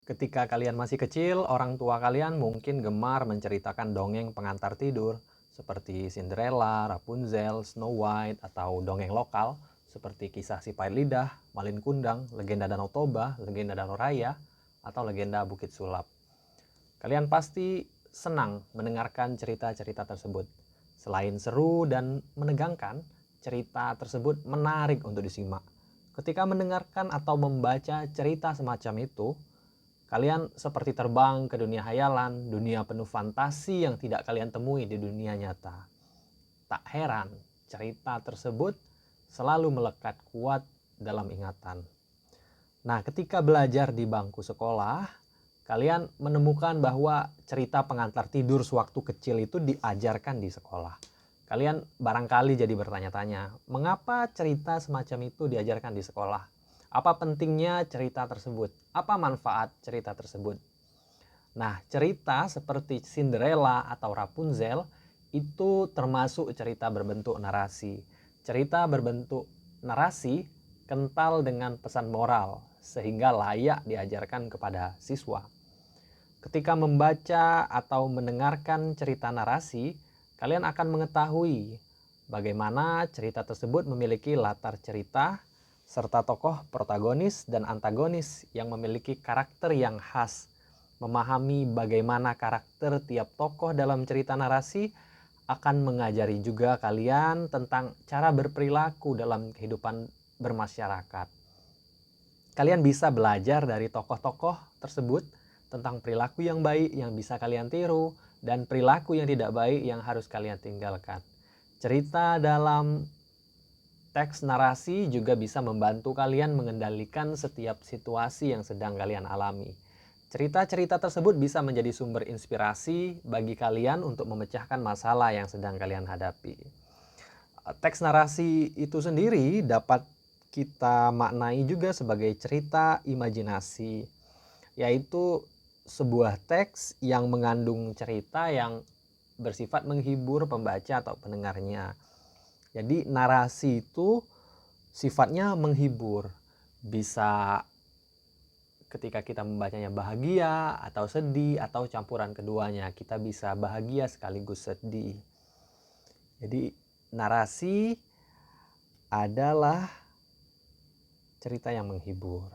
Ketika kalian masih kecil, orang tua kalian mungkin gemar menceritakan dongeng pengantar tidur seperti Cinderella, Rapunzel, Snow White, atau dongeng lokal seperti kisah si pahit lidah, Malin Kundang, legenda Danau Toba, legenda Danau Raya, atau legenda Bukit Sulap. Kalian pasti senang mendengarkan cerita-cerita tersebut. Selain seru dan menegangkan, cerita tersebut menarik untuk disimak. Ketika mendengarkan atau membaca cerita semacam itu, kalian seperti terbang ke dunia hayalan, dunia penuh fantasi yang tidak kalian temui di dunia nyata. Tak heran, cerita tersebut selalu melekat kuat dalam ingatan. Nah, ketika belajar di bangku sekolah, kalian menemukan bahwa cerita pengantar tidur sewaktu kecil itu diajarkan di sekolah. Kalian barangkali jadi bertanya-tanya, mengapa cerita semacam itu diajarkan di sekolah? Apa pentingnya cerita tersebut? Apa manfaat cerita tersebut? Nah, cerita seperti Cinderella atau Rapunzel itu termasuk cerita berbentuk narasi. Cerita berbentuk narasi kental dengan pesan moral sehingga layak diajarkan kepada siswa. Ketika membaca atau mendengarkan cerita narasi, kalian akan mengetahui bagaimana cerita tersebut memiliki latar cerita serta tokoh protagonis dan antagonis yang memiliki karakter yang khas. Memahami bagaimana karakter tiap tokoh dalam cerita narasi akan mengajari juga kalian tentang cara berperilaku dalam kehidupan bermasyarakat. Kalian bisa belajar dari tokoh-tokoh tersebut tentang perilaku yang baik yang bisa kalian tiru dan perilaku yang tidak baik yang harus kalian tinggalkan. Cerita dalam teks narasi juga bisa membantu kalian mengendalikan setiap situasi yang sedang kalian alami. Cerita-cerita tersebut bisa menjadi sumber inspirasi bagi kalian untuk memecahkan masalah yang sedang kalian hadapi. Teks narasi itu sendiri dapat kita maknai juga sebagai cerita imajinasi, yaitu sebuah teks yang mengandung cerita yang bersifat menghibur pembaca atau pendengarnya. Jadi narasi itu sifatnya menghibur, bisa ketika kita membacanya bahagia atau sedih atau campuran keduanya. Kita bisa bahagia sekaligus sedih. Jadi narasi adalah cerita yang menghibur.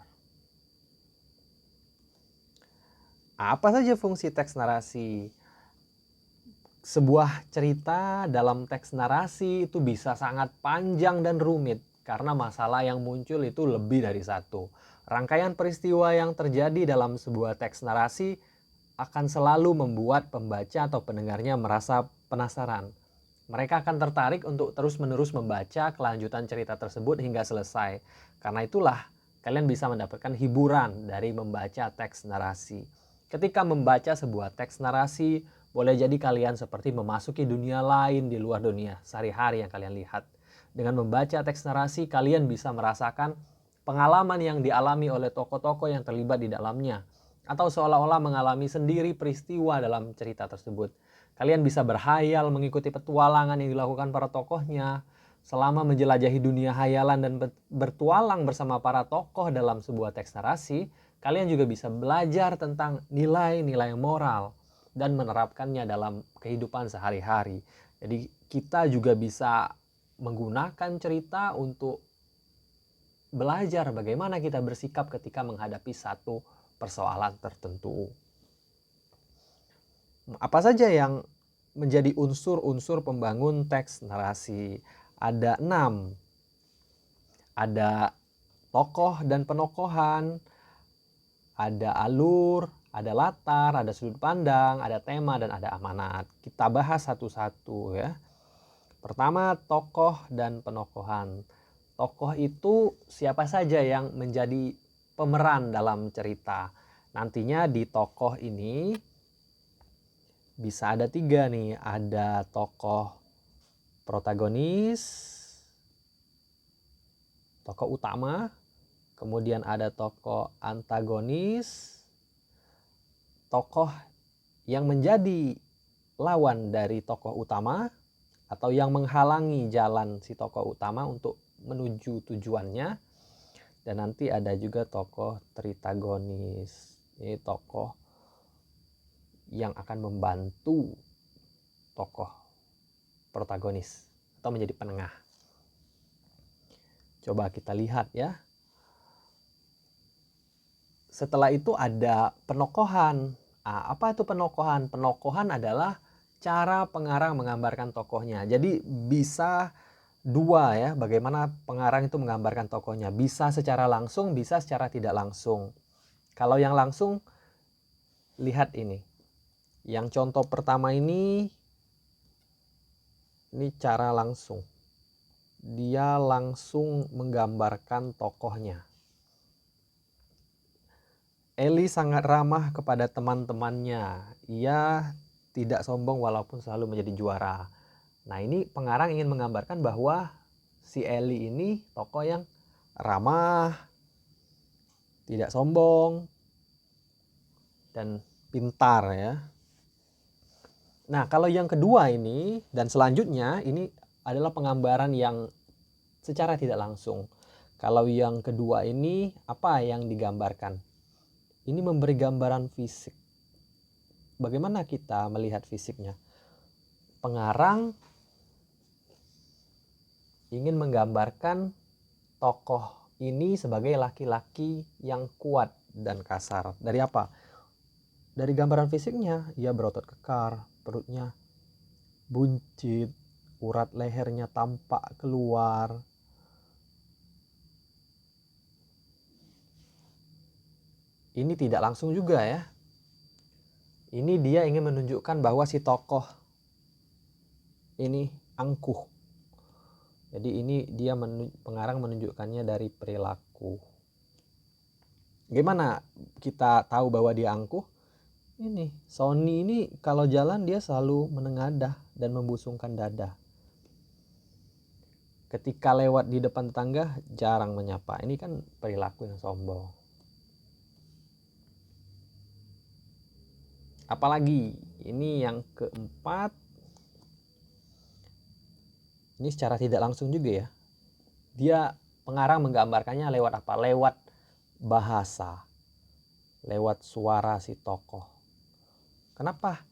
Apa saja fungsi teks narasi? Sebuah cerita dalam teks narasi itu bisa sangat panjang dan rumit karena masalah yang muncul itu lebih dari satu. Rangkaian peristiwa yang terjadi dalam sebuah teks narasi akan selalu membuat pembaca atau pendengarnya merasa penasaran. Mereka akan tertarik untuk terus-menerus membaca kelanjutan cerita tersebut hingga selesai. Karena itulah kalian bisa mendapatkan hiburan dari membaca teks narasi. Ketika membaca sebuah teks narasi, boleh jadi kalian seperti memasuki dunia lain di luar dunia sehari-hari yang kalian lihat. Dengan membaca teks narasi, kalian bisa merasakan pengalaman yang dialami oleh tokoh-tokoh yang terlibat di dalamnya, atau seolah-olah mengalami sendiri peristiwa dalam cerita tersebut. Kalian bisa berhayal mengikuti petualangan yang dilakukan para tokohnya. Selama menjelajahi dunia hayalan dan bertualang bersama para tokoh dalam sebuah teks narasi, kalian juga bisa belajar tentang nilai-nilai moral dan menerapkannya dalam kehidupan sehari-hari. Jadi kita juga bisa menggunakan cerita untuk belajar bagaimana kita bersikap ketika menghadapi satu persoalan tertentu. Apa saja yang menjadi unsur-unsur pembangun teks narasi? Ada 6. Ada tokoh dan penokohan, ada alur, ada latar, ada sudut pandang, ada tema, dan ada amanat. Kita bahas satu-satu ya. Pertama, tokoh dan penokohan. Tokoh itu siapa saja yang menjadi pemeran dalam cerita. Nantinya di tokoh ini bisa ada 3 nih. Ada tokoh protagonis, tokoh utama, kemudian ada tokoh antagonis, tokoh yang menjadi lawan dari tokoh utama atau yang menghalangi jalan si tokoh utama untuk menuju tujuannya, dan nanti ada juga tokoh tritagonis. Ini tokoh yang akan membantu tokoh protagonis atau menjadi penengah. Coba kita lihat ya. Setelah itu ada penokohan. Apa itu penokohan? Penokohan adalah cara pengarang menggambarkan tokohnya. Jadi bisa dua ya, bagaimana pengarang itu menggambarkan tokohnya. Bisa secara langsung, bisa secara tidak langsung. Kalau yang langsung, lihat ini. Yang contoh pertama ini cara langsung. Dia langsung menggambarkan tokohnya. Ellie sangat ramah kepada teman-temannya. Ia tidak sombong walaupun selalu menjadi juara. Nah, ini pengarang ingin menggambarkan bahwa si Ellie ini tokoh yang ramah, tidak sombong, dan pintar ya. Nah, kalau yang kedua ini dan selanjutnya ini adalah penggambaran yang secara tidak langsung. Kalau yang kedua ini apa yang digambarkan? Ini memberi gambaran fisik. Bagaimana kita melihat fisiknya? Pengarang ingin menggambarkan tokoh ini sebagai laki-laki yang kuat dan kasar. Dari apa? Dari gambaran fisiknya, ia berotot kekar, perutnya buncit, urat lehernya tampak keluar. Ini tidak langsung juga ya. Ini dia ingin menunjukkan bahwa si tokoh ini angkuh. Jadi ini dia pengarang menunjukkannya dari perilaku. Gimana kita tahu bahwa dia angkuh? Ini Sony ini kalau jalan dia selalu menengadah dan membusungkan dada. Ketika lewat di depan tetangga jarang menyapa. Ini kan perilaku yang sombong. Apalagi ini yang keempat. Ini secara tidak langsung juga ya. Dia pengarang menggambarkannya lewat apa? Lewat bahasa. Lewat suara si tokoh. Kenapa?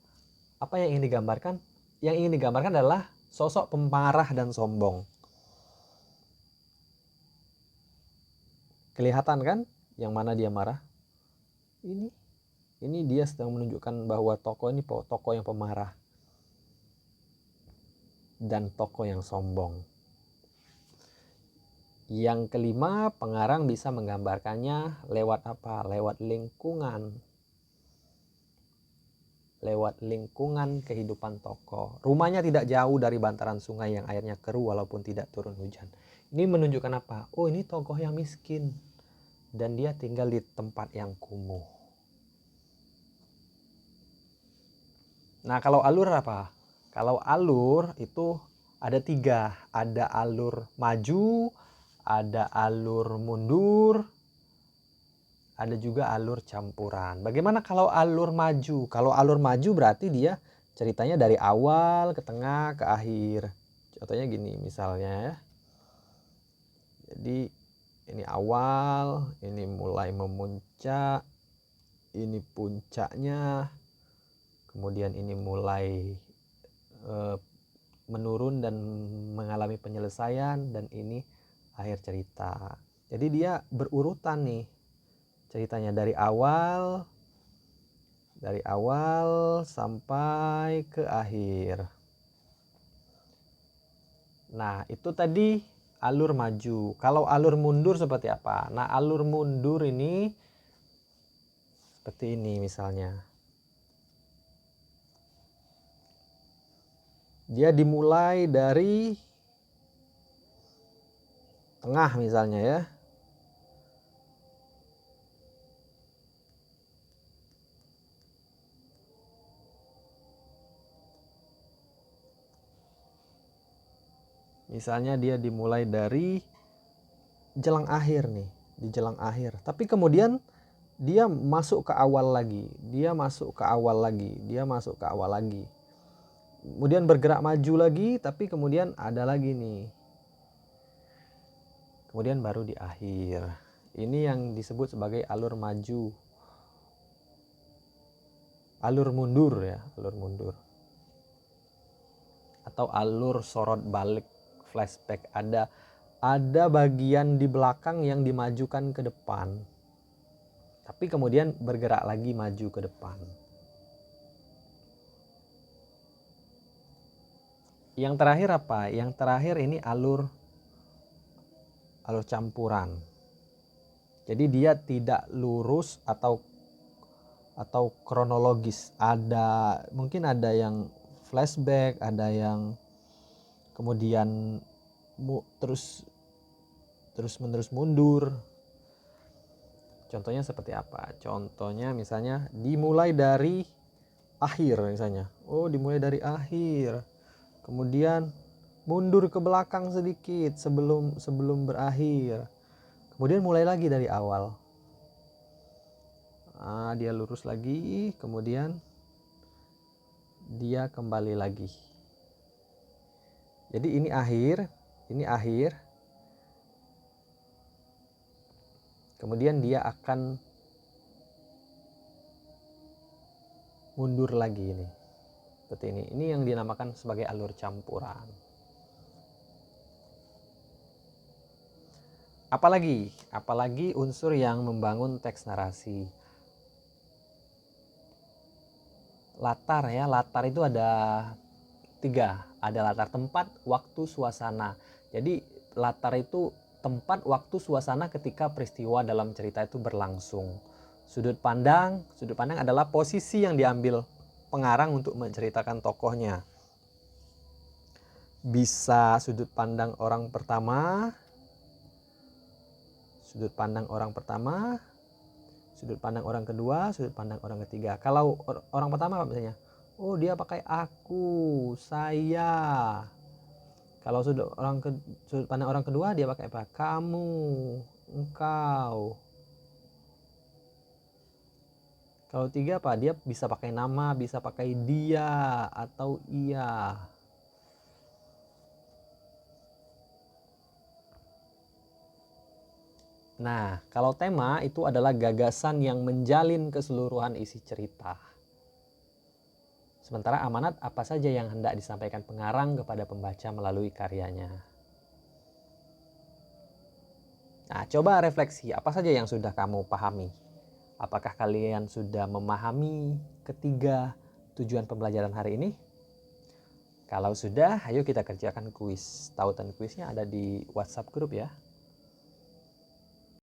Apa yang ingin digambarkan? Yang ingin digambarkan adalah sosok pemarah dan sombong. Kelihatan kan yang mana dia marah? Ini dia sedang menunjukkan bahwa tokoh ini tokoh yang pemarah dan tokoh yang sombong. Yang kelima, pengarang bisa menggambarkannya lewat apa? Lewat lingkungan. Lewat lingkungan kehidupan tokoh. Rumahnya tidak jauh dari bantaran sungai yang airnya keruh walaupun tidak turun hujan. Ini menunjukkan apa? Oh, ini tokoh yang miskin dan dia tinggal di tempat yang kumuh. Nah, kalau alur apa? Kalau alur itu ada 3. Ada alur maju, ada alur mundur, ada juga alur campuran. Bagaimana kalau alur maju? Kalau alur maju berarti dia ceritanya dari awal ke tengah ke akhir. Contohnya gini misalnya ya. Jadi ini awal, ini mulai memuncak, ini puncaknya, kemudian ini mulai menurun dan mengalami penyelesaian, dan ini akhir cerita. Jadi dia berurutan nih ceritanya dari awal sampai ke akhir. Nah, itu tadi alur maju. Kalau alur mundur seperti apa? Nah, alur mundur ini seperti ini misalnya. Dia dimulai dari tengah misalnya ya. Misalnya dia dimulai dari jelang akhir nih, di jelang akhir. Tapi kemudian dia masuk ke awal lagi, dia masuk ke awal lagi, dia masuk ke awal lagi. Kemudian bergerak maju lagi, tapi kemudian ada lagi nih. Kemudian baru di akhir. Ini yang disebut sebagai alur maju. alur mundur ya, alur mundur. Atau alur sorot balik, flashback. Ada bagian di belakang yang dimajukan ke depan, tapi kemudian bergerak lagi maju ke depan. Yang terakhir apa? Yang terakhir ini alur campuran. Jadi dia tidak lurus atau kronologis. Mungkin ada yang flashback, ada yang kemudian terus menerus mundur. Contohnya seperti apa? Contohnya misalnya dimulai dari akhir misalnya. Oh, dimulai dari akhir. Kemudian mundur ke belakang sedikit sebelum berakhir. Kemudian mulai lagi dari awal. Dia lurus lagi, kemudian dia kembali lagi. Jadi ini akhir. Kemudian dia akan mundur lagi ini. Seperti ini. Ini yang dinamakan sebagai alur campuran. Apalagi unsur yang membangun teks narasi. Latar ya, latar itu ada 3. Ada latar tempat, waktu, suasana. Jadi latar itu tempat, waktu, suasana ketika peristiwa dalam cerita itu berlangsung. Sudut pandang adalah posisi yang diambil pengarang untuk menceritakan tokohnya. Bisa sudut pandang orang pertama, sudut pandang orang kedua, sudut pandang orang ketiga. Kalau orang pertama apa misalnya? Oh, dia pakai aku, saya. Kalau sudut pandang orang kedua dia pakai apa? Kamu, engkau. Kalau 3 apa? Dia bisa pakai nama, bisa pakai dia atau ia. Nah, kalau tema itu adalah gagasan yang menjalin keseluruhan isi cerita. Sementara amanat apa saja yang hendak disampaikan pengarang kepada pembaca melalui karyanya. Nah, coba refleksi, apa saja yang sudah kamu pahami? Apakah kalian sudah memahami ketiga tujuan pembelajaran hari ini? Kalau sudah, ayo kita kerjakan kuis. Tautan kuisnya ada di WhatsApp grup ya.